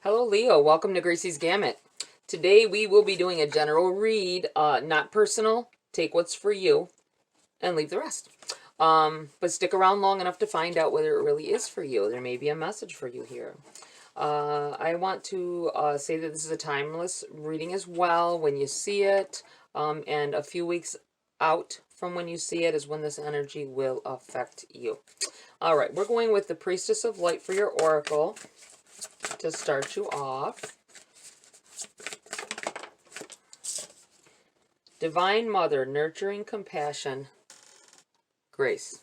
Hello, Leo. Welcome to Gracie's Gamut. Today we will be doing a general read, not personal. Take what's for you and leave the rest. But stick around long enough to find out whether it really is for you. There may be a message for you here. I want to say that this is a timeless reading as well when you see it, and a few weeks out from when you see it is when this energy will affect you. All right, we're going with the Priestess of Light for your oracle to start you off. Divine Mother, nurturing compassion, grace.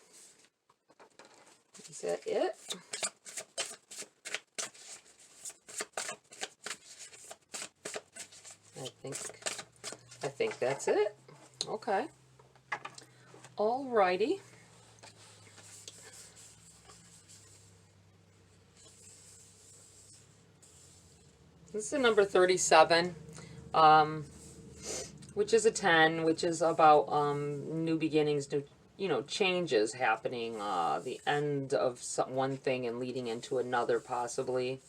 Is that it? I think that's it. Okay. Alrighty. This is a number 37, which is a 10, which is about new beginnings, new changes happening, the end of one thing and leading into another possibly.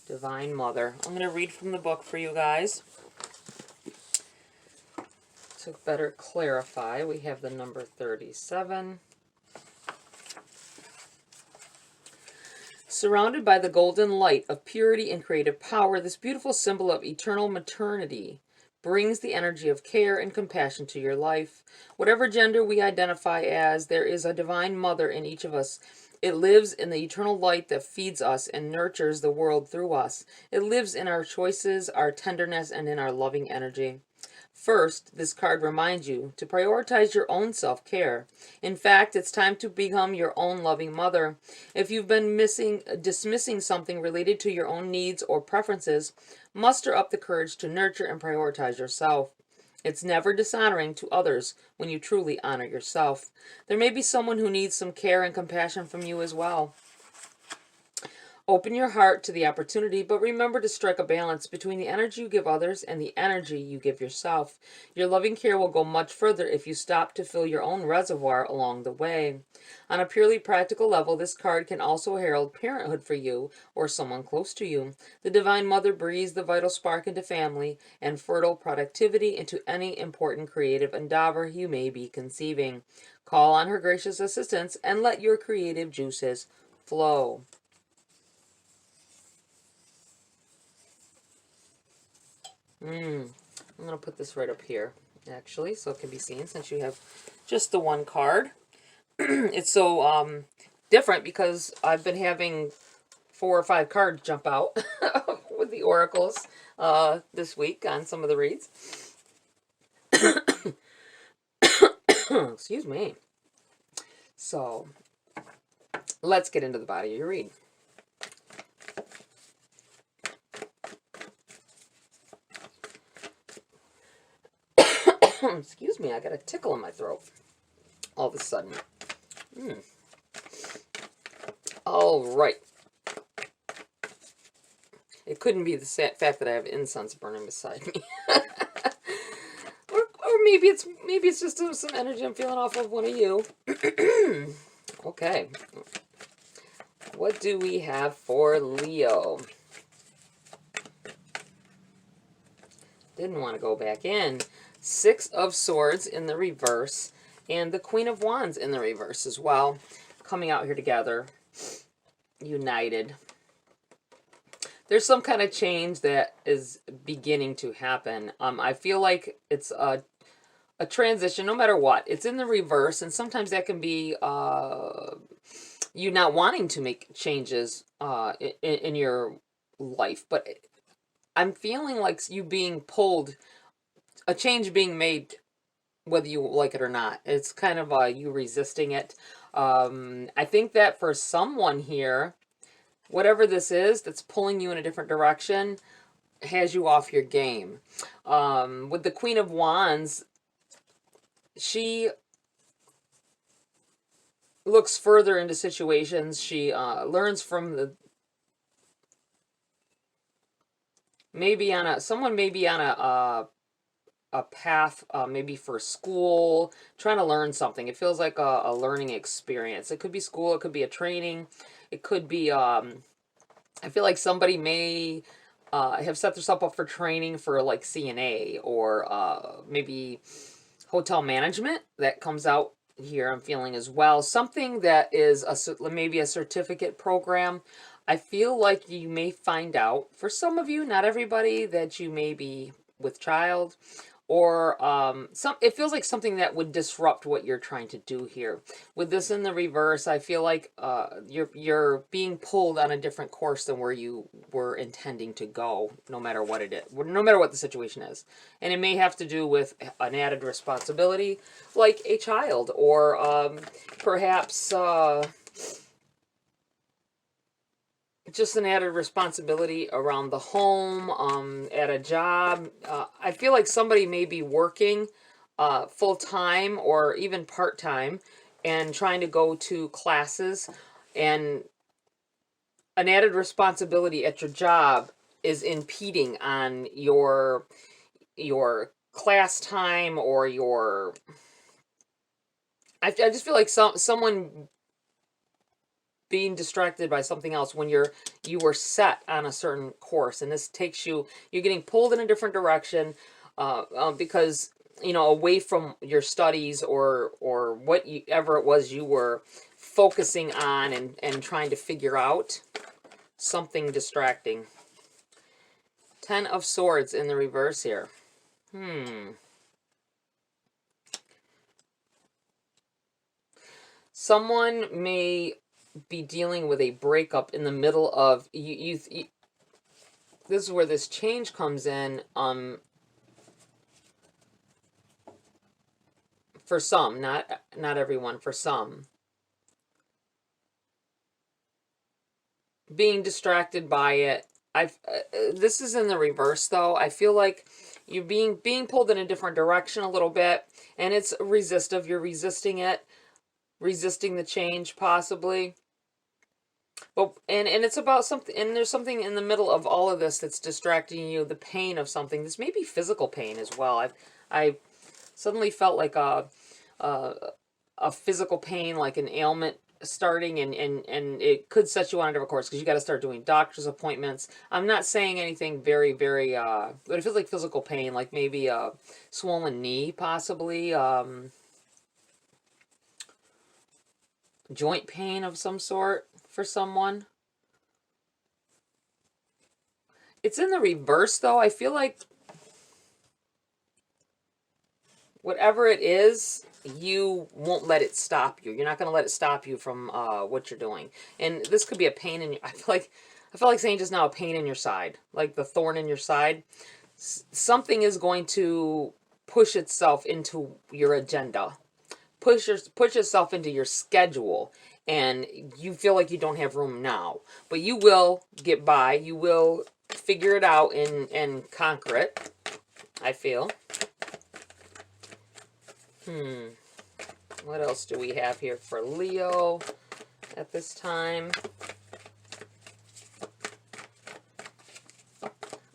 Divine Mother. I'm going to read from the book for you guys to better clarify. We have the number 37. Surrounded by the golden light of purity and creative power, this beautiful symbol of eternal maternity brings the energy of care and compassion to your life. Whatever gender we identify as, there is a divine mother in each of us. It lives in the eternal light that feeds us and nurtures the world through us. It lives in our choices, our tenderness, and in our loving energy. First, this card reminds you to prioritize your own self-care. In fact, it's time to become your own loving mother. If you've been dismissing something related to your own needs or preferences, muster up the courage to nurture and prioritize yourself. It's never dishonoring to others when you truly honor yourself. There may be someone who needs some care and compassion from you as well. Open your heart to the opportunity, but remember to strike a balance between the energy you give others and the energy you give yourself. Your loving care will go much further if you stop to fill your own reservoir along the way. On a purely practical level, this card can also herald parenthood for you or someone close to you. The Divine Mother breathes the vital spark into family and fertile productivity into any important creative endeavor you may be conceiving. Call on her gracious assistance and let your creative juices flow. I'm going to put this right up here, actually, so it can be seen since you have just the one card. It's so different because I've been having 4 or 5 cards jump out with the oracles this week on some of the reads. Excuse me. So, let's get into the body of your read. Excuse me, I got a tickle in my throat all of a sudden. All right. It couldn't be the fact that I have incense burning beside me. or maybe it's just some energy I'm feeling off of one of you. Okay. What do we have for Leo? Didn't want to go back in. 6 of Swords in the reverse, and the Queen of Wands in the reverse as well, coming out here together, united. There's some kind of change that is beginning to happen. I feel like it's a transition, no matter what. It's in the reverse, and sometimes that can be you not wanting to make changes in your life, but I'm feeling like you being pulled, a change being made, whether you like it or not. It's kind of you resisting it. I think that for someone here, whatever this is that's pulling you in a different direction has you off your game. With the Queen of Wands, she looks further into situations. She learns from the someone may be on a path, maybe for school, trying to learn something. It feels like a learning experience. It could be school, it could be a training, it could be I feel like somebody may have set themselves up for training for like CNA or maybe hotel management. That comes out here, I'm feeling as well. Something that is maybe a certificate program. I feel like you may find out, for some of you, not everybody, that you may be with child, or it feels like something that would disrupt what you're trying to do here. With this in the reverse, I feel like you're being pulled on a different course than where you were intending to go, no matter what it is, no matter what the situation is. And it may have to do with an added responsibility, like a child, or perhaps just an added responsibility around the home, at a job. I feel like somebody may be working full-time or even part-time and trying to go to classes, and an added responsibility at your job is impeding on your class time, or your... I just feel like someone being distracted by something else when you were set on a certain course, and this takes you're getting pulled in a different direction, because, away from your studies, or whatever it was you were focusing on and trying to figure out. Something distracting. 10 of Swords in the reverse here. Someone may be dealing with a breakup in the middle of this is where this change comes in. For some, not everyone, for some, being distracted by it. This is in the reverse, though. I feel like you're being pulled in a different direction a little bit, and it's resistive. You're resisting it, resisting the change, possibly. But and it's about something, and there's something in the middle of all of this that's distracting you. The pain of something. This may be physical pain as well. I suddenly felt like a physical pain, like an ailment starting, and it could set you on a different course, because you got to start doing doctor's appointments. I'm not saying anything very, very, but it feels like physical pain, like maybe a swollen knee, possibly, joint pain of some sort for someone. It's in the reverse, though. I feel like whatever it is, you won't let it stop you. You're not going to let it stop you from what you're doing. And this could be a pain in your... I feel like saying just now, a pain in your side, like the thorn in your side. Something is going to push itself into your agenda. Push yourself into your schedule, and you feel like you don't have room now. But you will get by. You will figure it out and conquer it, I feel. What else do we have here for Leo at this time?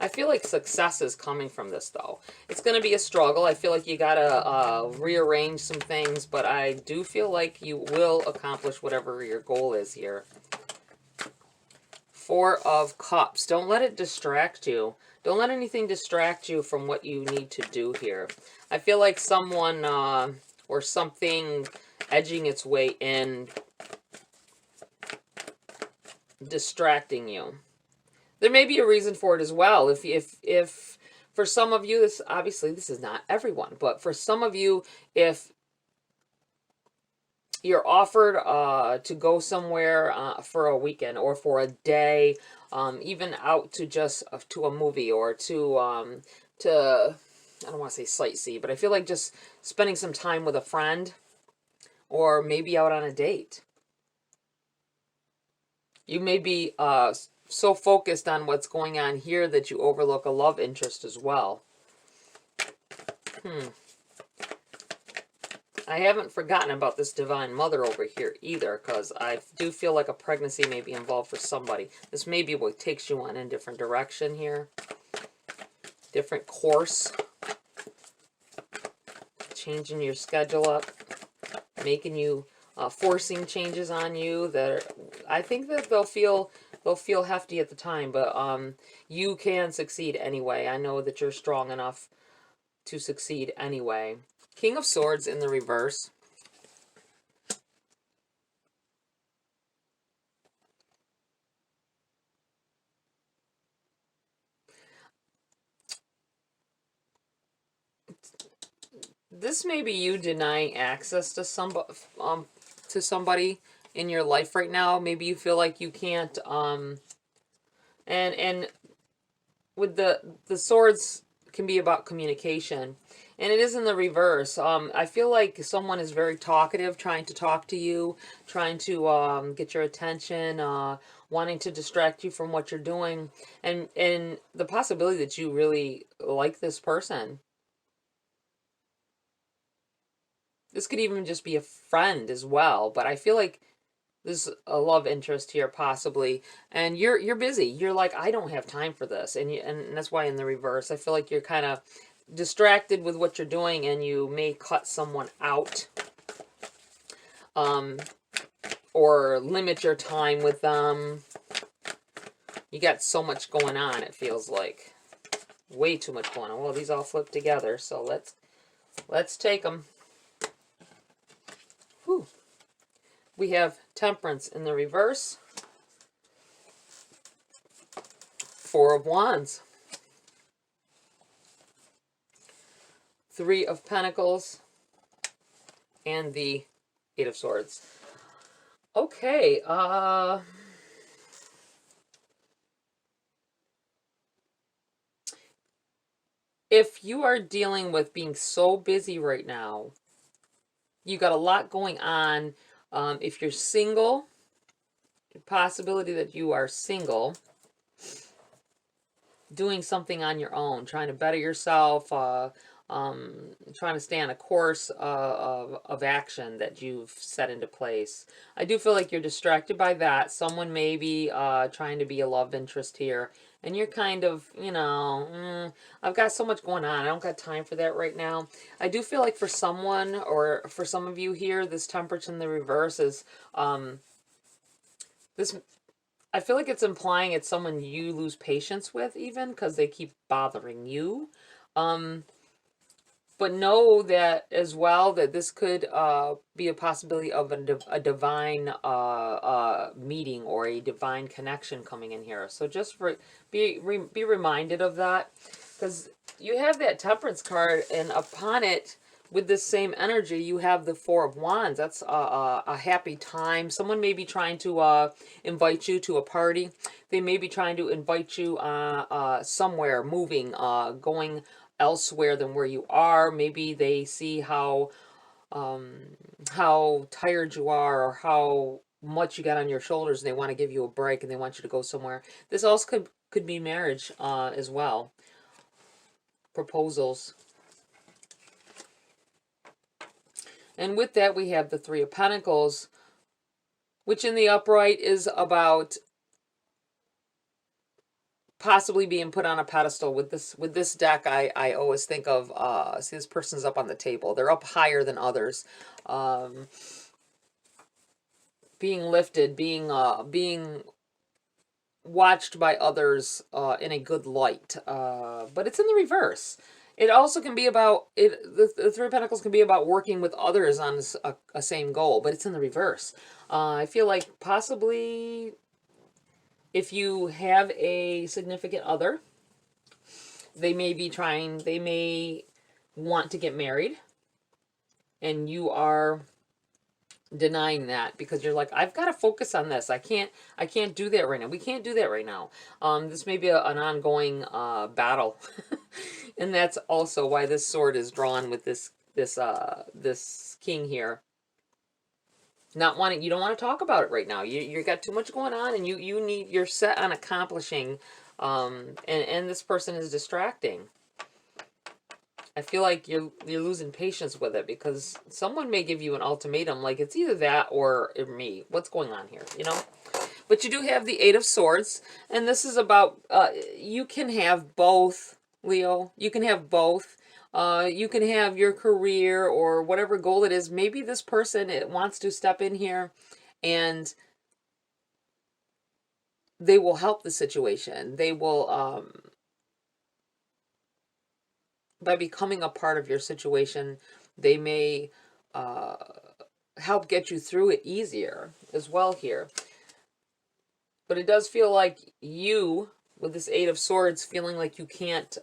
I feel like success is coming from this, though. It's going to be a struggle. I feel like you got to rearrange some things, but I do feel like you will accomplish whatever your goal is here. 4 of Cups. Don't let it distract you. Don't let anything distract you from what you need to do here. I feel like someone or something edging its way in, distracting you. There may be a reason for it as well. If for some of you, this obviously this is not everyone, but for some of you, if you're offered to go somewhere for a weekend or for a day, even out to just to a movie, or to I don't want to say sightsee, but I feel like just spending some time with a friend, or maybe out on a date. You may be so focused on what's going on here that you overlook a love interest as well. I haven't forgotten about this Divine Mother over here either, because I do feel like a pregnancy may be involved for somebody. This may be what takes you on in a different direction here. Different course. Changing your schedule up. Making you, forcing changes on you that are, I think that they'll feel they'll feel hefty at the time, but you can succeed anyway. I know that you're strong enough to succeed anyway. King of Swords in the reverse. This may be you denying access to somebody in your life right now. Maybe you feel like you can't and with the swords can be about communication, and it is in the reverse. I feel like someone is very talkative, trying to talk to you, trying to get your attention, wanting to distract you from what you're doing, and the possibility that you really like this person. This could even just be a friend as well, but I feel like there's a love interest here possibly, and you're busy. You're like, I don't have time for this, and that's why in the reverse, I feel like you're kind of distracted with what you're doing, and you may cut someone out, or limit your time with them. You got so much going on. It feels like way too much going on. Well, these all flip together, so let's take them. Whew. We have Temperance in the reverse. Four of Wands. Three of Pentacles. And the Eight of Swords. Okay, if you are dealing with being so busy right now, you got a lot going on. If you're single, possibility that you are single, doing something on your own, trying to better yourself, trying to stay on a course of action that you've set into place. I do feel like you're distracted by that. Someone may be trying to be a love interest here, and you're kind of, I've got so much going on. I don't got time for that right now. I do feel like for someone, or for some of you here, this Temperance in the reverse is, this, I feel like it's implying it's someone you lose patience with, even, because they keep bothering you. But know that as well, that this could be a possibility of a divine meeting or a divine connection coming in here. So just be reminded of that, because you have that Temperance card, and upon it, with this same energy, you have the Four of Wands. That's a happy time. Someone may be trying to invite you to a party. They may be trying to invite you somewhere, moving, going elsewhere than where you are. Maybe they see how tired you are, or how much you got on your shoulders, and they want to give you a break, and they want you to go somewhere. This also could be marriage as well. Proposals. And with that, we have the Three of Pentacles, which in the upright is about possibly being put on a pedestal. With this deck, I always think of, see, this person's up on the table. They're up higher than others. Being lifted, being watched by others in a good light. But it's in the reverse. It also can be about, the Three of Pentacles can be about working with others on a same goal, but it's in the reverse. I feel like possibly if you have a significant other, they may want to get married, and you are denying that because you're like, I've got to focus on this. I can't do that right now. We can't do that right now. This may be an ongoing battle. And that's also why this sword is drawn with this king here. You don't want to talk about it right now. You got too much going on, and you're set on accomplishing, and this person is distracting. I feel like you're losing patience with it, because someone may give you an ultimatum, like it's either that or me. What's going on here, But you do have the Eight of Swords, and this is about, you can have both, Leo. You can have both. You can have your career or whatever goal it is. Maybe this person wants to step in here and they will help the situation. They will, by becoming a part of your situation, they may help get you through it easier as well here. But it does feel like you, with this Eight of Swords, feeling like you can't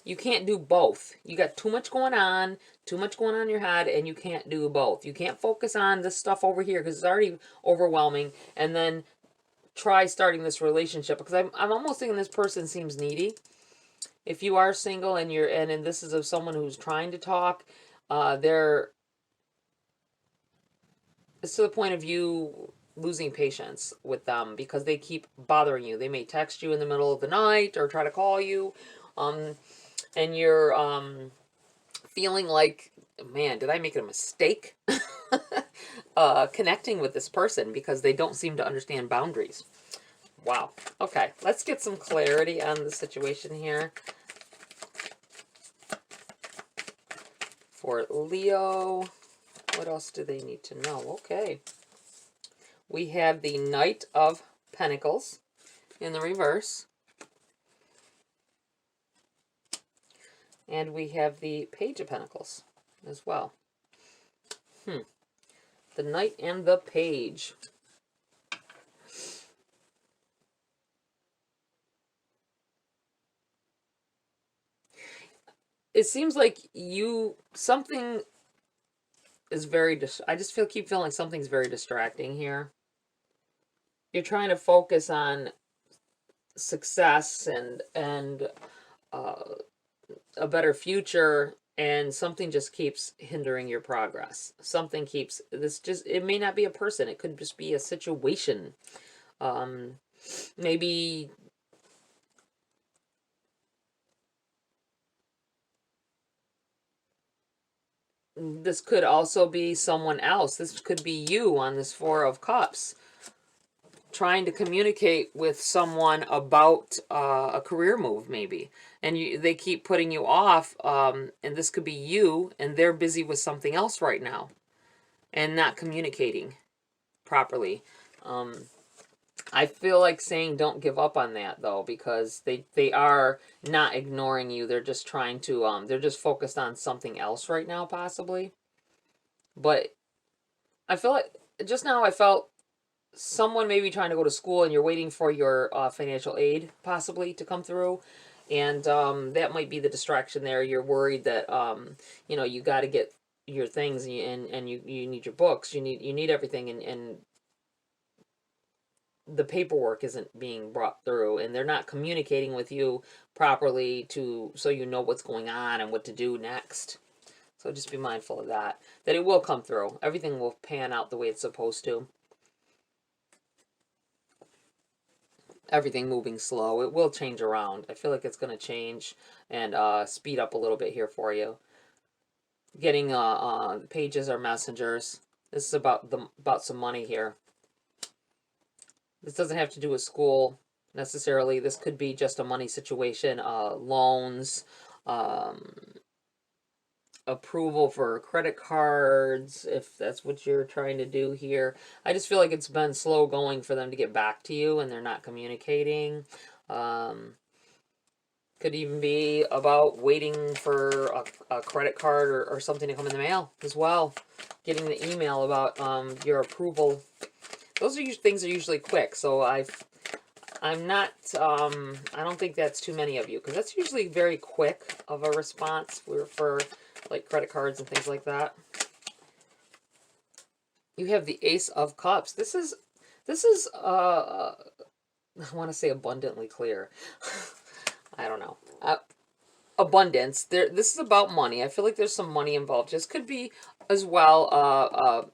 do both. You got too much going on in your head, and you can't do both. You can't focus on this stuff over here because it's already overwhelming, and then try starting this relationship, because I'm almost thinking this person seems needy. If you are single and this is of someone who's trying to talk, it's to the point of you losing patience with them because they keep bothering you. They may text you in the middle of the night or try to call you, and you're feeling like, man, did I make a mistake connecting with this person, because they don't seem to understand boundaries. Wow. Okay, let's get some clarity on the situation here for Leo. What else do they need to know? Okay. We have the Knight of Pentacles in the reverse. And we have the Page of Pentacles as well. The Knight and the Page. It seems like something is very, I just keep feeling like something's very distracting here. You're trying to focus on success and a better future, and something just keeps hindering your progress. Something keeps, it may not be a person, it could just be a situation. Maybe this could also be someone else. This could be you on this Four of Cups, trying to communicate with someone about a career move, maybe. And they keep putting you off, and this could be you, and they're busy with something else right now and not communicating properly. I feel like saying don't give up on that, though, because they are not ignoring you. They're just trying to, they're just focused on something else right now, possibly. But I feel like, just now I felt someone may be trying to go to school, and you're waiting for your financial aid, possibly, to come through. And that might be the distraction there. You're worried that, you got to get your things, and you need your books. You need everything, and the paperwork isn't being brought through, and they're not communicating with you properly so you know what's going on and what to do next. So just be mindful of that it will come through. Everything will pan out the way it's supposed to. Everything moving slow. It will change around. I feel like it's going to change and speed up a little bit here for you. Getting pages or messengers. This is about some money here. This doesn't have to do with school necessarily. This could be just a money situation, loans, approval for credit cards, if that's what you're trying to do here. I just feel like it's been slow going for them to get back to you, and they're not communicating. Could even be about waiting for a credit card or something to come in the mail as well. Getting the email about your approval. Those are things are usually quick, so I'm not, I don't think that's too many of you, because that's usually very quick of a response for like credit cards and things like that. You have the Ace of Cups. This is I want to say abundantly clear. I don't know. Abundance. This is about money. I feel like there's some money involved. This could be as well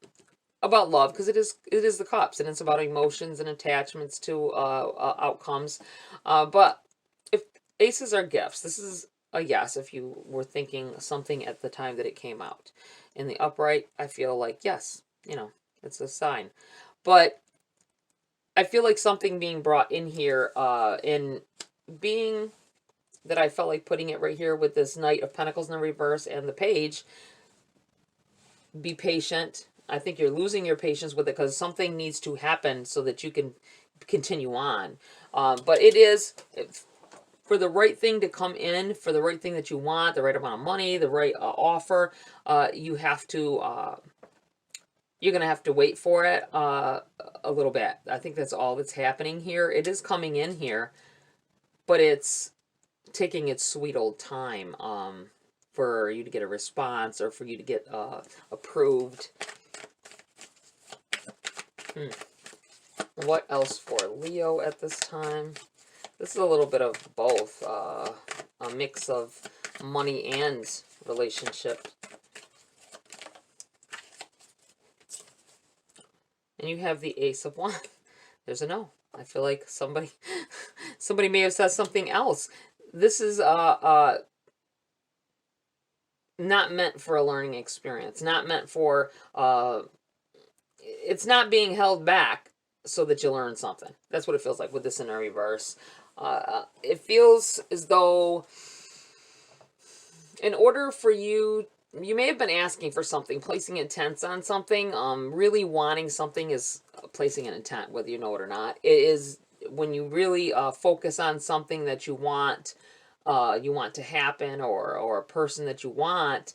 about love, because it is the cups, and it's about emotions and attachments to outcomes. But if aces are gifts, this is a yes if you were thinking something at the time that it came out. In the upright, I feel like yes, it's a sign. But I feel like something being brought in here, in being that I felt like putting it right here with this Knight of Pentacles in the reverse and the Page. Be patient. I think you're losing your patience with it, because something needs to happen so that you can continue on. But it is, for the right thing to come in, for the right thing that you want, the right amount of money, the right offer, you have to, you're going to have to wait for it a little bit. I think that's all that's happening here. It is coming in here, but it's taking its sweet old time for you to get a response or for you to get approved. What else for Leo at this time? This is a little bit of both, a mix of money and relationship. And you have the Ace of Wands. There's a no. I feel like somebody may have said something else. This is not meant for a learning experience. Not meant for, it's not being held back so that you learn something. That's what it feels like with this in a reverse. It feels as though in order for you, you may have been asking for something, placing intents on something, really wanting something is placing an intent, whether you know it or not. It is when you really focus on something that you want to happen, or a person that you want.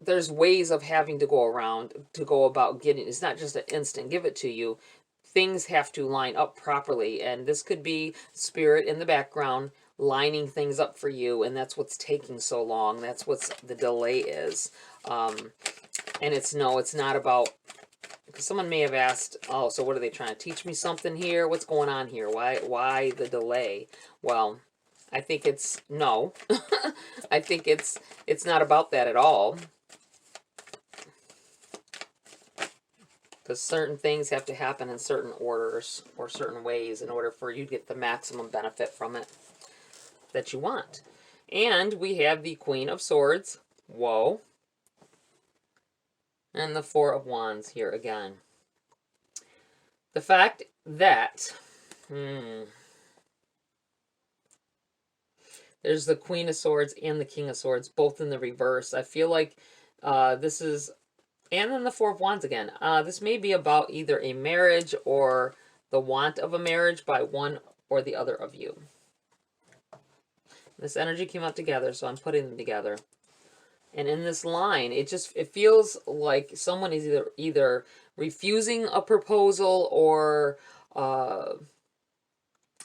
There's ways of having to go around to go about getting. It's not just an instant give it to you. Things have to line up properly, and this could be spirit in the background lining things up for you, and that's what's taking so long. That's what the delay is. And it's not about, because someone may have asked, oh, so what are they trying to teach me something here? What's going on here? Why the delay? Well, I think it's no. I think it's not about that at all. Because certain things have to happen in certain orders or certain ways in order for you to get the maximum benefit from it that you want. And we have the Queen of Swords. Whoa. And the Four of Wands here again. The fact that there's the Queen of Swords and the King of Swords, both in the reverse. I feel like this is, and then the Four of Wands again. This may be about either a marriage or the want of a marriage by one or the other of you. This energy came out together, so I'm putting them together. And in this line, it feels like someone is either refusing a proposal or,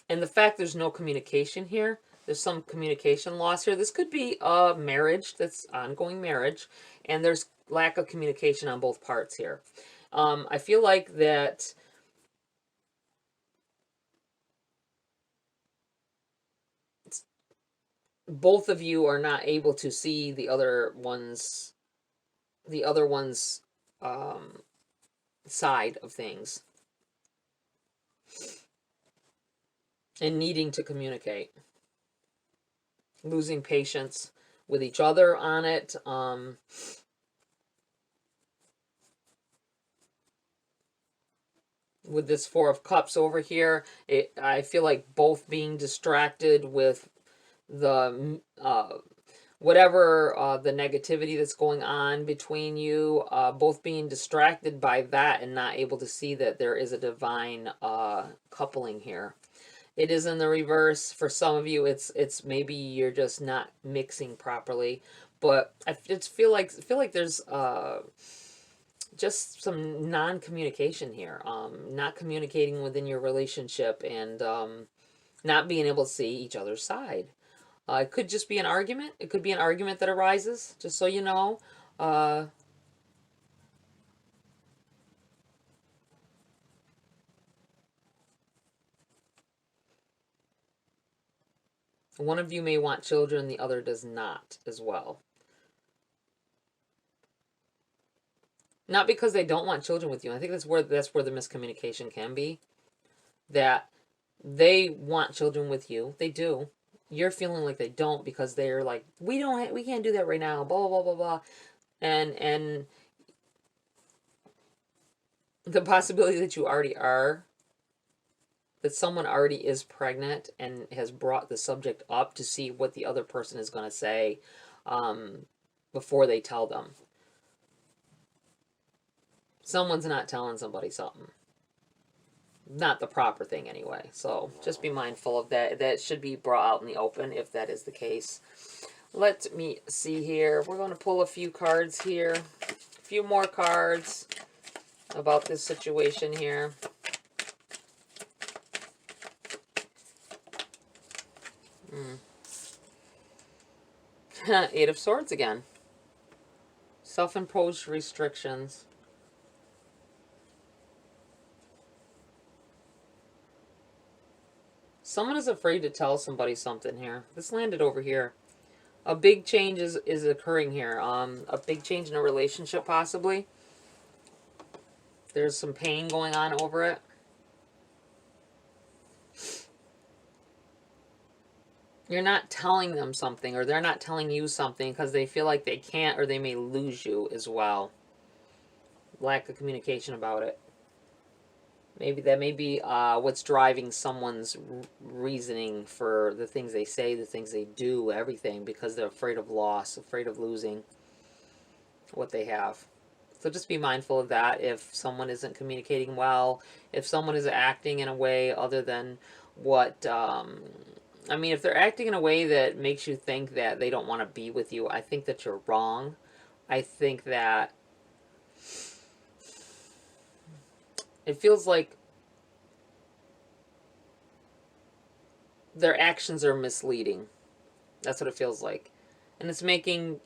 and the fact there's no communication here, there's some communication loss here. This could be a marriage, that's ongoing marriage, and there's lack of communication on both parts here. I feel like that both of you are not able to see the other one's side of things and needing to communicate, losing patience with each other on it. With this Four of Cups over here, I feel like both being distracted with the whatever the negativity that's going on between you, both being distracted by that and not able to see that there is a divine coupling here. It is in the reverse. For some of you, it's maybe you're just not mixing properly, but I just feel like there's just some non-communication here, not communicating within your relationship, and not being able to see each other's side. It could just be an argument. It could be an argument that arises, just so you know. One of you may want children, the other does not as well. Not because they don't want children with you. I think that's where the miscommunication can be. That they want children with you. They do. You're feeling like they don't because they're like, we can't do that right now, blah, blah, blah, blah. And the possibility that you already are, that someone already is pregnant and has brought the subject up to see what the other person is going to say before they tell them. Someone's not telling somebody something. not the proper thing anyway. So just be mindful of that. That should be brought out in the open if that is the case. Let me see here. We're going to pull a few cards here. A few more cards about this situation here. Eight of Swords again. Self-imposed restrictions. Someone is afraid to tell somebody something here. This landed over here. A big change is occurring here. A big change in a relationship, possibly. There's some pain going on over it. You're not telling them something, or they're not telling you something because they feel like they can't, or they may lose you as well. Lack of communication about it. Maybe that may be what's driving someone's reasoning for the things they say, the things they do, everything, because they're afraid of loss, afraid of losing what they have. So just be mindful of that if someone isn't communicating well, if someone is acting in a way other than what, I mean, if they're acting in a way that makes you think that they don't want to be with you, I think that you're wrong. I think that it feels like their actions are misleading. That's what it feels like. And it's making,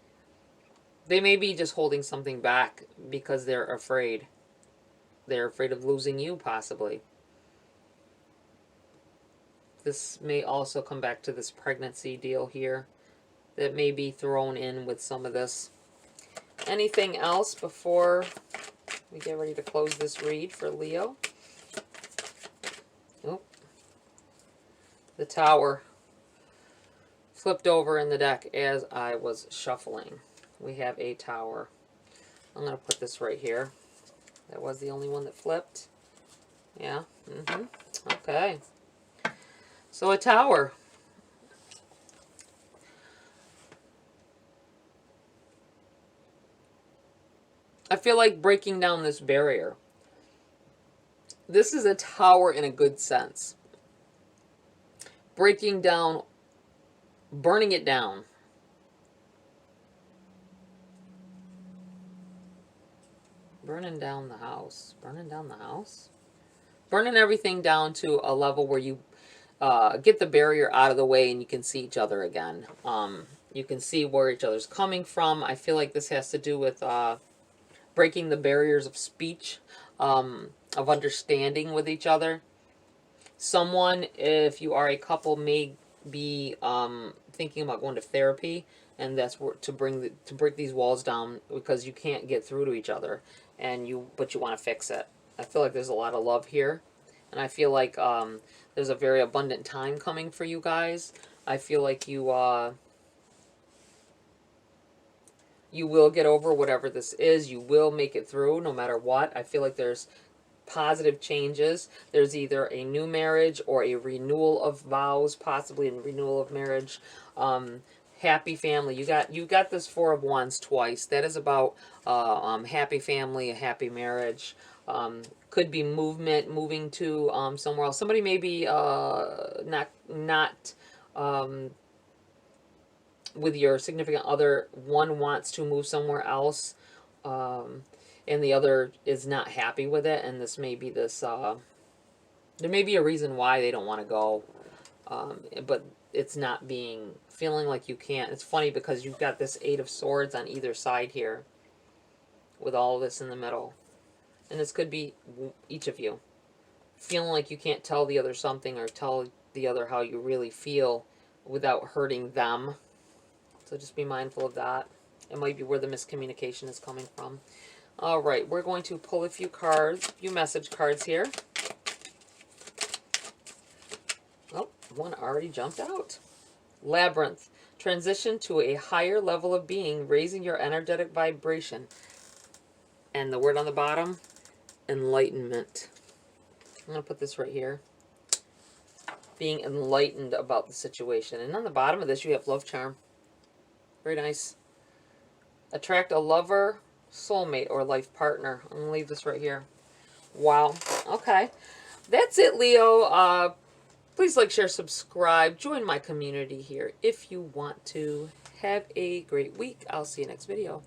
they may be just holding something back because they're afraid. They're afraid of losing you, possibly. This may also come back to this pregnancy deal here that may be thrown in with some of this. Anything else before we get ready to close this read for Leo? Nope. The Tower flipped over in the deck as I was shuffling. We have a Tower. I'm going to put this right here. That was the only one that flipped. Yeah. Okay. So a Tower. I feel like breaking down this barrier. This is a tower in a good sense. Breaking down, burning it down. Burning down the house. Burning down the house? Burning everything down to a level where you get the barrier out of the way and you can see each other again. You can see where each other's coming from. I feel like this has to do with breaking the barriers of speech, of understanding with each other. Someone, if you are a couple, may be thinking about going to therapy, and that's to break these walls down because you can't get through to each other, but you want to fix it. I feel like there's a lot of love here, and I feel like there's a very abundant time coming for you guys. I feel like you will get over whatever this is. You will make it through no matter what. I feel like there's positive changes. There's either a new marriage or a renewal of vows, possibly a renewal of marriage. Happy family. You got this Four of Wands twice. That is about happy family, a happy marriage. Could be moving to somewhere else. Somebody may be not with your significant other. One wants to move somewhere else, and the other is not happy with it. And this may be this. There may be a reason why they don't want to go, but it's not feeling like you can't. It's funny because you've got this Eight of Swords on either side here, with all of this in the middle. And this could be each of you feeling like you can't tell the other something or tell the other how you really feel without hurting them. So just be mindful of that. It might be where the miscommunication is coming from. All right, we're going to pull a few cards, a few message cards here. Oh, one already jumped out. Labyrinth. Transition to a higher level of being, raising your energetic vibration. And the word on the bottom, enlightenment. I'm going to put this right here. Being enlightened about the situation. And on the bottom of this, you have love charm. Very nice. Attract a lover, soulmate, or life partner. I'm going to leave this right here. Wow. Okay. That's it, Leo. Please like, share, subscribe. Join my community here if you want to. Have a great week. I'll see you next video.